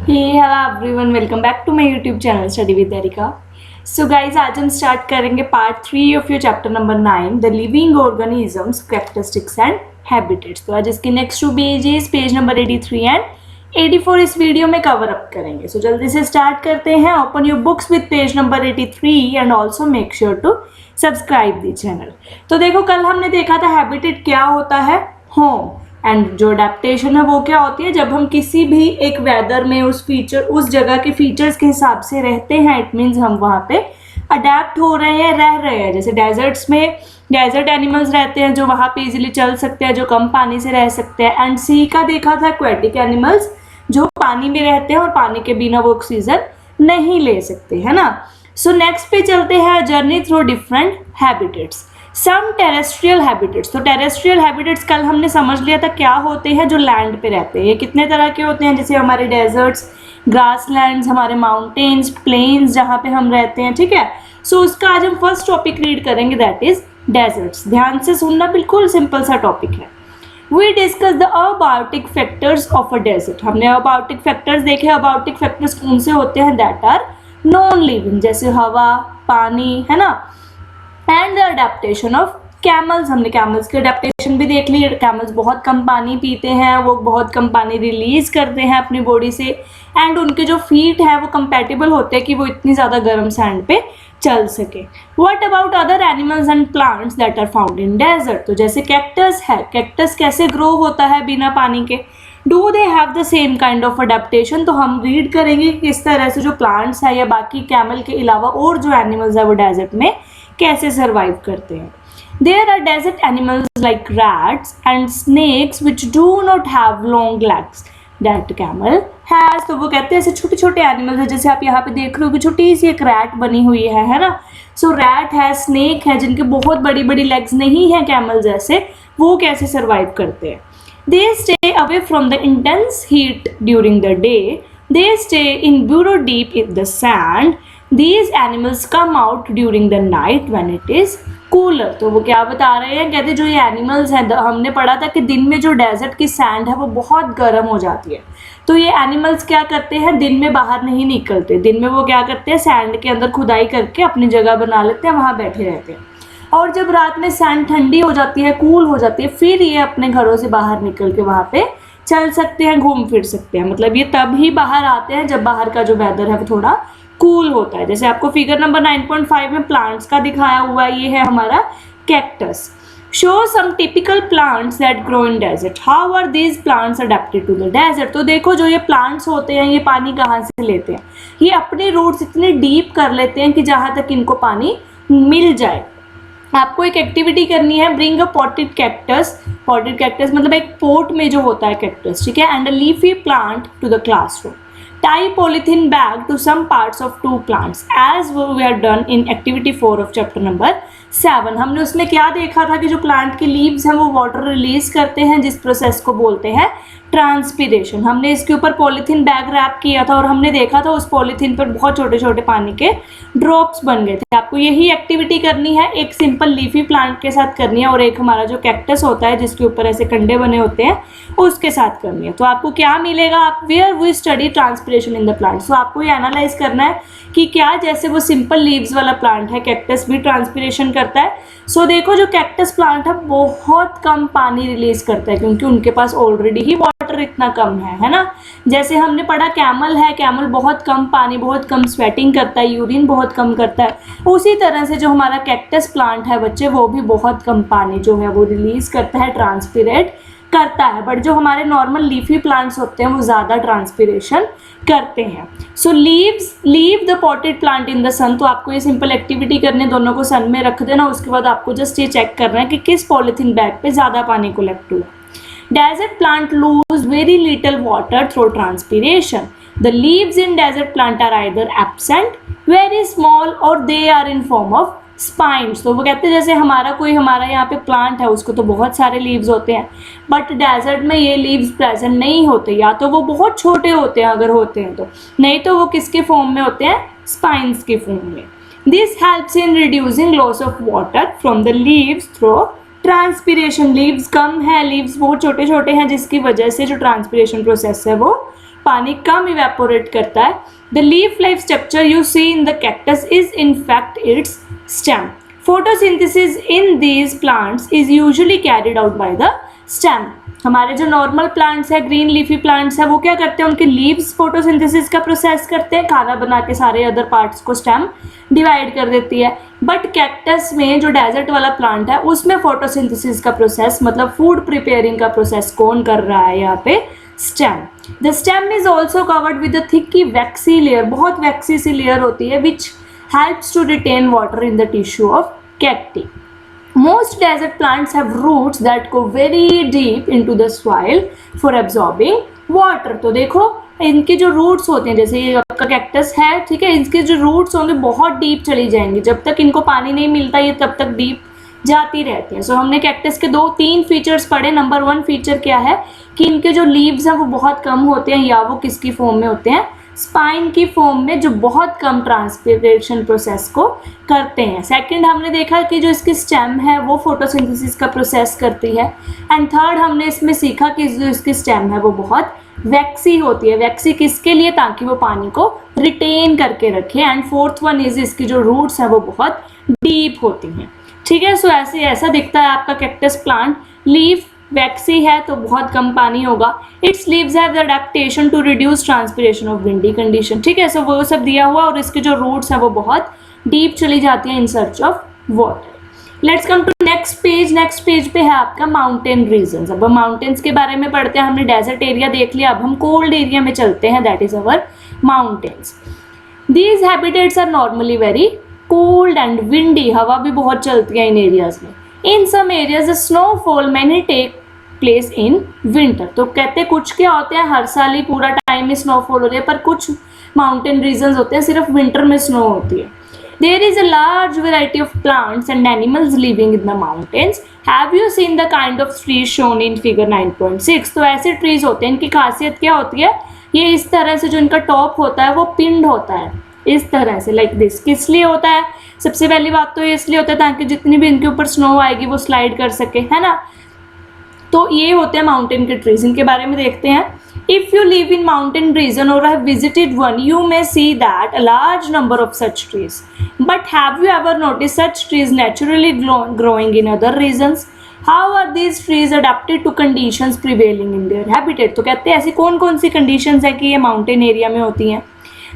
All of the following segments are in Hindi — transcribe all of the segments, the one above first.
Hey, hello everyone, welcome back to my YouTube channel Study with Erika. So guys, आज हम स्टार्ट करेंगे part 3 of your chapter number 9 the living organisms characteristics and habitats. तो आज इसके next 2 pages page number 83 and 84 इस वीडियो में कवर अप करेंगे। सो जल्दी से स्टार्ट करते हैं। Open your books with page number 83 and also make sure to subscribe the channel. तो देखो, कल हमने देखा था हैबिटेट क्या होता है, होम, एंड जो अडेप्टेशन है वो क्या होती है, जब हम किसी भी एक वेदर में उस जगह के फीचर्स के हिसाब से रहते हैं। इट मीन्स हम वहाँ पे अडेप्ट हो रहे हैं, रह रहे हैं। जैसे डेजर्ट्स में डेजर्ट एनिमल्स रहते हैं जो वहाँ पे इजीली चल सकते हैं, जो कम पानी से रह सकते हैं। एंड सी का देखा था एक्वेटिक एनिमल्स जो पानी में रहते हैं और पानी के बिना वो ऑक्सीजन नहीं ले सकते, है ना। सो नेक्स्ट पे चलते हैं, जर्नी थ्रू डिफरेंट हैबिटेट्स। सम टेरेस्ट्रियल हैबिटेट्स। तो टेरेस्ट्रियल हैबिटेट्स कल हमने समझ लिया था क्या होते हैं, जो लैंड पे रहते हैं। ये कितने तरह के होते हैं, जैसे हमारे डेजर्ट्स, ग्रासलैंड्स, हमारे माउंटेन्स, प्लेन्स जहाँ पे हम रहते हैं, ठीक है। सो उसका आज हम फर्स्ट टॉपिक रीड करेंगे, दैट इज डेजर्ट्स। ध्यान से सुनना, बिल्कुल सिंपल सा टॉपिक है। We discuss the abiotic factors of a desert. हमने अबायोटिक फैक्टर्स देखे। अबायोटिक फैक्टर्स कौन से होते हैं, दैट आर नॉन लिविंग, जैसे हवा, पानी, है ना। And the adaptation of camels. हमने कैमल्स की अडेप्टेशन भी देख ली। कैमल्स बहुत कम पानी पीते हैं, वो बहुत कम पानी रिलीज करते हैं अपनी बॉडी से। एंड उनके जो फीट हैं वो कंपैटिबल होते हैं कि वो इतनी ज़्यादा गर्म सैंड पे चल सके। What about other animals and plants that are found in desert. तो जैसे कैक्टस है, कैक्टस कैसे ग्रो होता है बिना पानी के। Do they have the same kind of adaptation. तो हम रीड करेंगे कि इस तरह से जो प्लांट्स है या बाकी कैमल के अलावा और जो एनिमल्स है वो डेजर्ट में कैसे सर्वाइव करते हैं। There are desert animals like rats and snakes which do not have long legs that camel has। तो वो कहते हैं ऐसे छोटे छोटे एनिमल्स है, जैसे आप यहाँ पे देख रहे हो कि छोटी सी एक रैट बनी हुई है ना। सो रैट है, स्नेक है, जिनके बहुत बड़ी बड़ी लेग्स नहीं है कैमल जैसे, वो कैसे सर्वाइव करते हैं। They stay away from the intense heat during the day. They stay in burrow deep in the sand. These animals come out during the night when it is cooler। तो वो क्या बता रहे हैं, कहते जो ये एनिमल्स हैं, हमने पढ़ा था कि दिन में जो डेजर्ट की सैंड है वो बहुत गर्म हो जाती है। तो ये एनिमल्स क्या करते हैं, दिन में बाहर नहीं निकलते। दिन में वो क्या करते हैं, सैंड के अंदर खुदाई करके अपनी जगह बना लेते हैं, वहाँ बैठे रहते हैं। और जब रात में सैंड ठंडी हो जाती है, कूल हो जाती है, फिर ये अपने घरों से बाहर निकल के वहाँ पे चल सकते हैं, घूम फिर सकते हैं। मतलब ये तब ही बाहर आते हैं जब बाहर का जो वेदर है वो थोड़ा कूल होता है। जैसे आपको फिगर नंबर 9.5 में प्लांट्स का दिखाया हुआ है, ये है हमारा cactus. Show some typical plants that grow in desert. How are these plants adapted to the desert. तो देखो, जो ये प्लांट्स होते हैं ये पानी कहाँ से लेते हैं, ये अपने रूट्स इतने डीप कर लेते हैं कि जहाँ तक इनको पानी मिल जाए। आपको एक एक्टिविटी करनी है, bring a potted cactus. Potted cactus मतलब एक पोट में जो होता है कैक्टस, ठीक है, and a leafy plant to the classroom. Tie polythene bag to some parts of two plants as we are done in activity 4 of chapter number 7। हमने उसमें क्या देखा था कि जो प्लांट के लीव्स हैं वो वाटर रिलीज करते हैं, जिस प्रोसेस को बोलते हैं ट्रांसपीरेशन। हमने इसके ऊपर पॉलीथीन बैग रैप किया था और हमने देखा था उस पॉलीथीन पर बहुत छोटे छोटे पानी के ड्रॉप्स बन गए थे। आपको यही एक्टिविटी करनी है, एक सिंपल लीफी प्लांट के साथ करनी है और एक हमारा जो कैक्टस होता है जिसके ऊपर ऐसे कंडे बने होते हैं उसके साथ करनी है। तो आपको क्या मिलेगा, आप where we study transpiration in the plant. तो आपको ये एनालाइज करना है कि क्या जैसे वो सिंपल लीव्स वाला प्लांट है, कैक्टस भी ट्रांसपीरेशन करता है। सो देखो, जो कैक्टस प्लांट है बहुत कम पानी रिलीज करता है क्योंकि उनके पास ऑलरेडी ही वाटर इतना कम है ना। जैसे हमने पढ़ा कैमल है, कैमल बहुत कम पानी, बहुत कम स्वेटिंग करता है, यूरिन बहुत कम करता है। उसी तरह से जो हमारा कैक्टस प्लांट है बच्चे, वो भी बहुत कम पानी जो है वो रिलीज करता है, ट्रांसपीरेट करता है। बट जो हमारे नॉर्मल लीफी प्लांट्स होते हैं वो ज़्यादा ट्रांसपीरेशन करते हैं। So leave the potted plant in the sun. तो आपको ये सिंपल एक्टिविटी करने, दोनों को सन में रख देना। उसके बाद आपको जस्ट ये चेक करना है कि किस पॉलीथीन बैग पे ज़्यादा पानी कलेक्ट हुआ। Desert plant lose very little water through transpiration. The leaves in desert plant are either absent, very small, or they are in form of spines। तो वो कहते हैं जैसे हमारा यहाँ पे प्लांट है, उसको तो बहुत सारे लीव्स होते हैं, बट डेजर्ट में ये लीव्स प्रेजेंट नहीं होते। या तो वो बहुत छोटे होते हैं अगर होते हैं तो, नहीं तो वो किसके फॉर्म में होते हैं, स्पाइन्स के फॉर्म में। This helps in reducing loss of water from the leaves through transpiration. Leaves कम है, लीव्स बहुत छोटे छोटे हैं, जिसकी वजह से जो ट्रांसपीरेशन प्रोसेस है वो पानी कम इवेपोरेट करता है. The leaf life structure you see in the cactus is in fact its stem. Photosynthesis in these plants is usually carried out by the stem. हमारे जो नॉर्मल प्लांट्स है, ग्रीन लीफी प्लांट्स है, वो क्या करते हैं, उनके लीव्स फोटोसिंथेसिस का प्रोसेस करते हैं, खाना बना के सारे अदर पार्ट्स को स्टेम डिवाइड कर देती है. बट कैक्टस में जो डेजर्ट वाला प्लांट है उसमें फोटोसिंथेसिस का प्रोसेस मतलब फूड प्रिपेयरिंग का प्रोसेस कौन कर रहा है यहाँ पे, stem. The stem is also covered with a thicky waxy layer, बहुत वैक्सी सी लेयर होती है which helps to retain water in the tissue of cacti. Most desert plants have roots that go very deep into the soil for absorbing water. तो देखो इनके जो रूट्स होते हैं, जैसे ये आपका कैक्टस है, ठीक है, इसके जो रूट्स होंगे बहुत डीप चली जाएंगी, जब तक इनको पानी नहीं मिलता ये तब तक डीप जाती रहती है. सो हमने कैक्टस के 2-3 फीचर्स पढ़े. नंबर 1 फीचर क्या है कि इनके जो लीव्स हैं वो बहुत कम होते हैं, या वो किसकी फॉर्म में होते हैं, स्पाइन की फॉर्म में, जो बहुत कम ट्रांसपिरेशन प्रोसेस को करते हैं. सेकंड हमने देखा कि जो इसकी स्टेम है वो फोटोसिंथेसिस का प्रोसेस करती है. एंड थर्ड हमने इसमें सीखा कि जो इसकी स्टेम है वो बहुत वैक्सी होती है. वैक्सी किसके लिए, ताकि वो पानी को रिटेन करके रखे. एंड फोर्थ वन इज इसकी जो रूट्स हैं वो बहुत डीप होती हैं. ठीक है, सो ऐसा दिखता है आपका कैक्टस प्लांट. लीफ वैक्सी है तो बहुत कम पानी होगा. Its leaves have the adaptation to reduce transpiration of windy condition. ठीक है, सो वो सब दिया हुआ, और इसके जो रूट्स हैं वो बहुत डीप चली जाती हैं in search of water. Let's come to next page. Next page पे है आपका माउंटेन रीजन्स. अब हम माउंटेन्स के बारे में पढ़ते हैं. हमने डेजर्ट एरिया देख लिया, अब हम कोल्ड एरिया में चलते हैं, that is our mountains. These habitats are normally very cold and windy. हवा भी बहुत चलती है इन एरियाज में. In some areas the snowfall many take place in winter. तो कहते हैं कुछ क्या होते हैं, हर साल ही पूरा टाइम में स्नोफॉल हो रही है, पर कुछ माउंटेन रीजन्स होते हैं सिर्फ विंटर में स्नो होती है. There is a large variety of plants and animals living in the mountains. Have you seen the kind of trees shown in figure 9.6. तो ऐसे ट्रीज होते हैं, इनकी खासियत क्या होती है, ये इस तरह से जो इनका टॉप होता है वो पिंड होता है इस तरह से, लाइक दिस. किस लिए होता है, सबसे पहली बात तो ये इसलिए होता है ताकि जितनी भी इनके ऊपर स्नो आएगी वो स्लाइड कर सके, है ना. तो ये होते हैं माउंटेन के ट्रीज. इनके बारे में देखते हैं. If you live in mountain region और have visited one, you may see that a large number of such trees. But have you ever notice such trees naturally growing in other regions. How are these trees adapted to conditions prevailing in their habitat. तो कहते हैं ऐसी कौन कौन सी कंडीशंस है कि ये माउंटेन एरिया में होती हैं.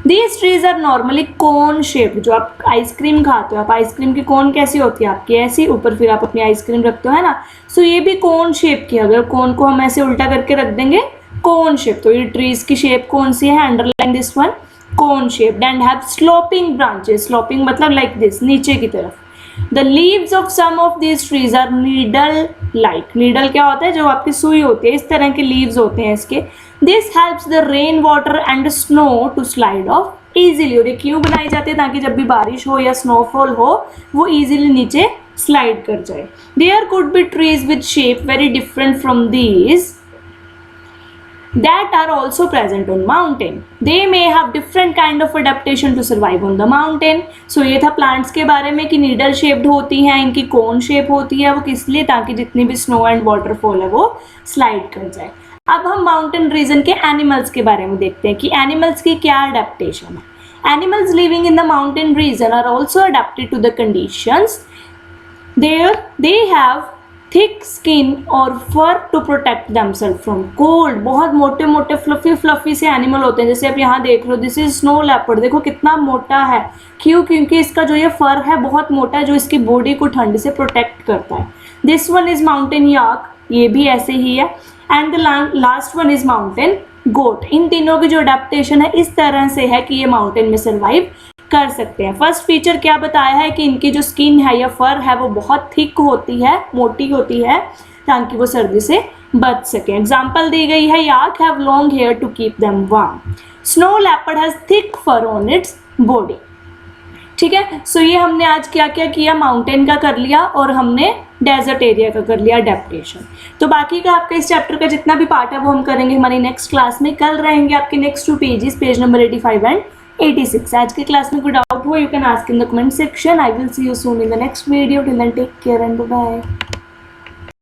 These trees are normally cone shaped. जो आप आइसक्रीम खाते हो, आप आइसक्रीम की कोन कैसी होती है आपकी, ऐसी ऊपर फिर आप अपनी आइसक्रीम रखते हो, है ना. सो ये भी कोन शेप की. अगर कोन को हम ऐसे उल्टा करके रख देंगे, कोन शेप. तो ये ट्रीज की शेप कौन सी है, underline this one, cone shaped. And have sloping branches. Sloping मतलब लाइक दिस, नीचे की तरफ. The leaves of some of these trees are needle like. needle क्या होता है, जो आपकी सुई होती है, इस तरह के leaves होते हैं इसके. This helps the rain water and snow to slide off easily. और ये क्यों बनाई जाती है, ताकि जब भी बारिश हो या स्नोफॉल हो वो easily नीचे स्लाइड कर जाए. There could be trees with shape very different from these that are also present on mountain. They may have different kind of adaptation to survive on the mountain. So ये था प्लांट्स के बारे में कि नीडल शेप्ड होती हैं, इनकी कोन शेप होती है, वो किस लिए, ताकि जितनी भी स्नो एंड वाटरफॉल है वो स्लाइड कर जाए. अब हम माउंटेन रीजन के एनिमल्स के बारे में देखते हैं कि एनिमल्स की क्या अडेप्टेशन है. Animals living in the mountain region are also adapted to the conditions. They have thick skin और fur to protect themselves from cold. बहुत मोटे मोटे फ्लफी से एनिमल होते हैं. जैसे आप यहाँ देख रहे हो, दिस इज स्नो लेपर्ड. देखो कितना मोटा है. क्यों, क्योंकि इसका जो ये फर है बहुत मोटा है, जो इसकी बॉडी को ठंड से प्रोटेक्ट करता है. This one is mountain yak, ये भी ऐसे ही है. And the last one is mountain goat. इन तीनों की जो अडेप्टेशन है इस तरह से है कि ये माउंटेन में सर्वाइव कर सकते हैं. फर्स्ट फीचर क्या बताया है कि इनकी जो स्किन है या फर है वो बहुत थिक होती है, मोटी होती है, ताकि वो सर्दी से बच सके. एग्जाम्पल दी गई है, yak have long hair to keep them warm. Snow leopard has thick fur on its body. ठीक है, सो ये हमने आज क्या क्या किया, माउंटेन का कर लिया और हमने डेजर्ट एरिया का कर लिया अडेप्टेशन. तो बाकी का आपका इस चैप्टर का जितना भी पार्ट है वो हम करेंगे हमारी नेक्स्ट क्लास में. कल रहेंगे आपके next 2 pages, page number 85 and 86. आज की क्लास में कोई डाउट हुआ, you can ask in the comment section. I will see you soon in the next video. Till then take care and bye bye.